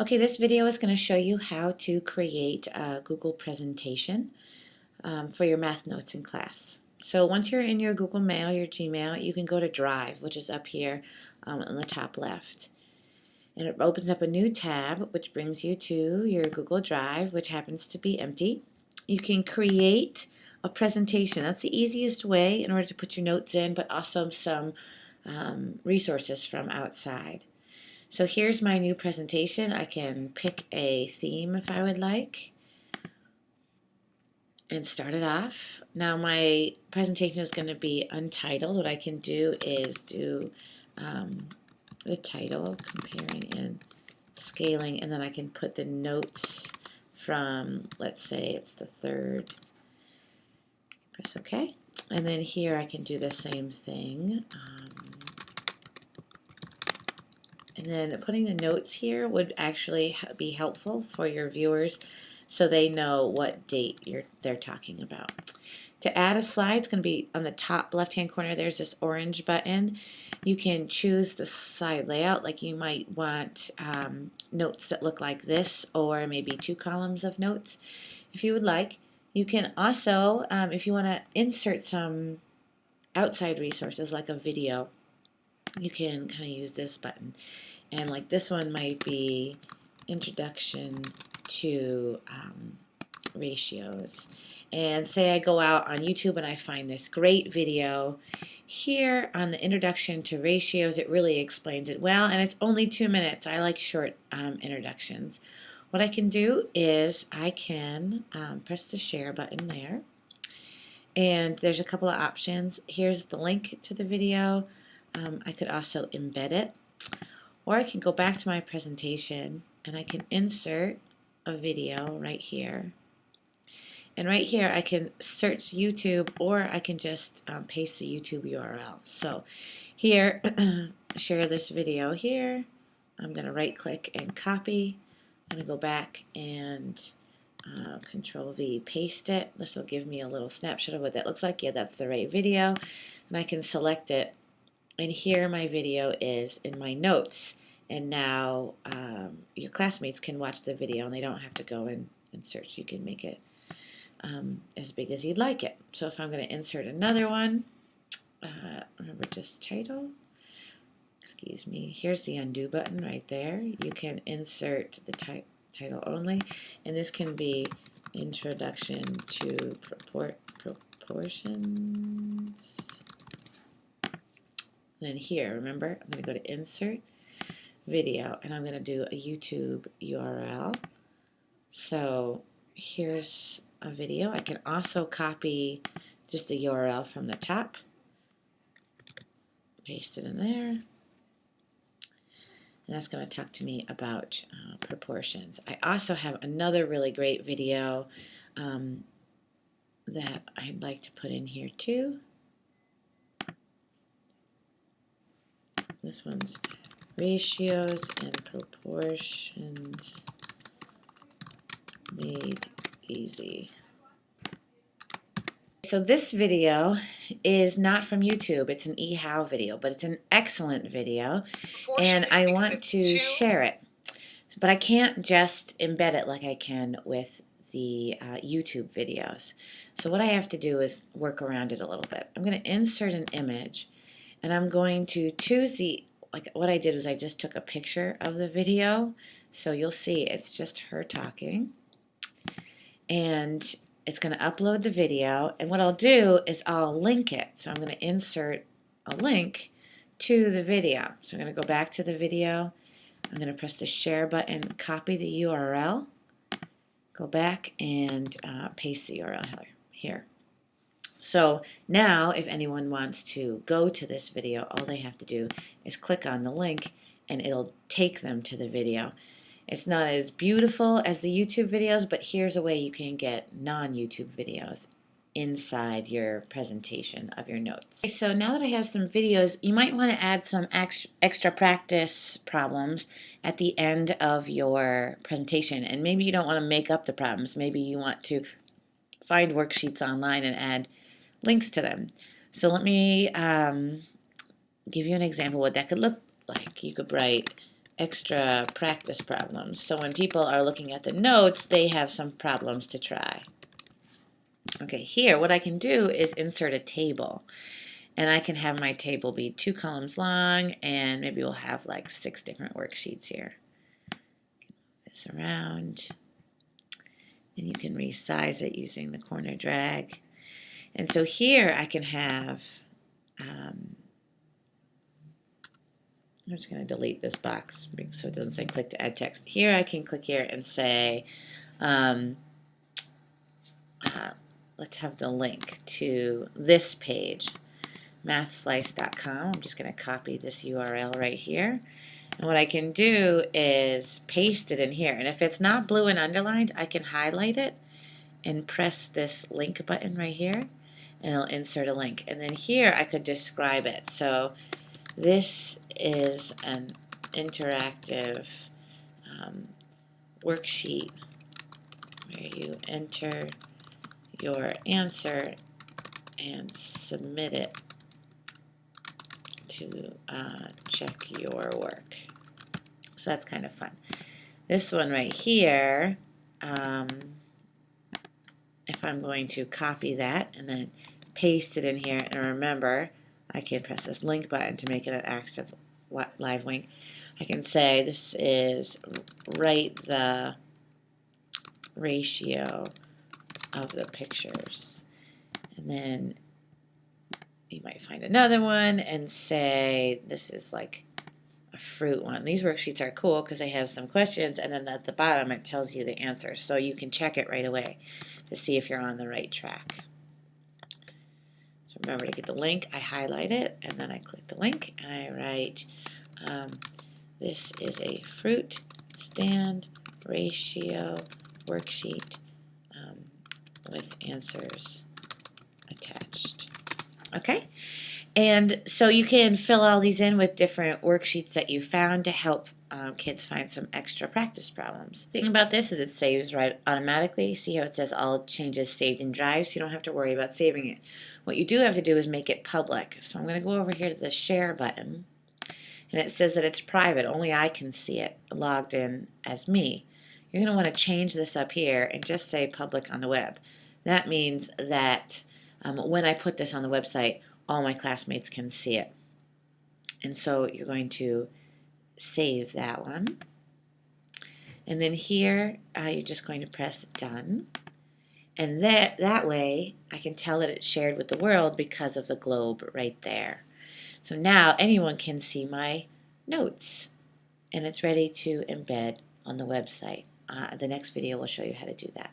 Okay, this video is going to show you how to create a Google presentation for your math notes in class. So once you're in your Google Mail, your Gmail, you can go to Drive, which is up here on the top left. And it opens up a new tab, which brings you to your Google Drive, which happens to be empty. You can create a presentation. That's the easiest way in order to put your notes in, but also some resources from outside. So here's my new presentation. I can pick a theme if I would like and start it off. Now my presentation is going to be untitled. What I can do is do the title, comparing and scaling, and then I can put the notes from, let's say it's the third. Press OK. And then here I can do the same thing. And then putting the notes here would actually be helpful for your viewers so they know what date they're talking about. To add a slide, it's going to be on the top left-hand corner. There's this orange button. You can choose the slide layout, like you might want notes that look like this, or maybe 2 columns of notes if you would like. You can also, if you want to insert some outside resources like a video, you can kind of use this button. And like this one might be Introduction to Ratios. And say I go out on YouTube and I find this great video. Here on the Introduction to Ratios, it really explains it well, and it's only 2 minutes. I like short introductions. What I can do is I can press the share button there. And there's a couple of options. Here's the link to the video. I could also embed it. Or I can go back to my presentation and I can insert a video right here. And right here I can search YouTube, or I can just paste the YouTube URL. So here, share this video here. I'm going to right click and copy. I'm going to go back and Control V, paste it. This will give me a little snapshot of what that looks like. Yeah, that's the right video. And I can select it. And here my video is in my notes. And now your classmates can watch the video and they don't have to go and search. You can make it as big as you'd like it. So if I'm going to insert another one, remember just title. Excuse me. Here's the undo button right there. You can insert the title only. And this can be Introduction to Proportions. Then here, remember, I'm going to go to Insert, Video, and I'm going to do a YouTube URL. So here's a video. I can also copy just the URL from the top, paste it in there, and that's going to talk to me about proportions. I also have another really great video that I'd like to put in here too. This one's Ratios and Proportions Made Easy. So this video is not from YouTube. It's an eHow video, but it's an excellent video, and I want to share it. But I can't just embed it like I can with the YouTube videos. So what I have to do is work around it a little bit. I'm going to insert an image, and I'm going to choose like what I did was I just took a picture of the video. So you'll see it's just her talking. And it's going to upload the video. And what I'll do is I'll link it. So I'm going to insert a link to the video. So I'm going to go back to the video. I'm going to press the share button, copy the URL, go back and paste the URL here. So now if anyone wants to go to this video, all they have to do is click on the link and it'll take them to the video. It's not as beautiful as the YouTube videos, but here's a way you can get non-YouTube videos inside your presentation of your notes. Okay, so now that I have some videos, you might want to add some extra practice problems at the end of your presentation. And maybe you don't want to make up the problems. Maybe you want to find worksheets online and add links to them. So let me give you an example of what that could look like. You could write extra practice problems. So when people are looking at the notes, they have some problems to try. Okay, here what I can do is insert a table. And I can have my table be 2 columns long, and maybe we'll have like 6 different worksheets here. Move this around, and you can resize it using the corner drag. And so here I can have, I'm just going to delete this box so it doesn't say click to add text. Here I can click here and say, let's have the link to this page, mathslice.com. I'm just going to copy this URL right here. And what I can do is paste it in here. And if it's not blue and underlined, I can highlight it and press this link button right here, and it'll insert a link. And then here I could describe it. So this is an interactive worksheet where you enter your answer and submit it to check your work. So that's kind of fun. This one right here, if I'm going to copy that and then paste it in here, and remember, I can press this link button to make it an active live link. I can say this is write the ratio of the pictures. And then you might find another one and say this is like a fruit one. These worksheets are cool because they have some questions, and then at the bottom it tells you the answer, so you can check it right away to see if you're on the right track. So remember to get the link, I highlight it, and then I click the link, and I write, this is a fruit stand ratio worksheet with answers attached. Okay? And so you can fill all these in with different worksheets that you found to help kids find some extra practice problems. The thing about this is it saves right automatically. See how it says all changes saved in Drive, so you don't have to worry about saving it. What you do have to do is make it public. So I'm going to go over here to the share button, and it says that it's private. Only I can see it logged in as me. You're going to want to change this up here and just say public on the web. That means that when I put this on the website, all my classmates can see it. And so you're going to save that one. And then here, you're just going to press done. And that way, I can tell that it's shared with the world because of the globe right there. So now anyone can see my notes, and it's ready to embed on the website. The next video will show you how to do that.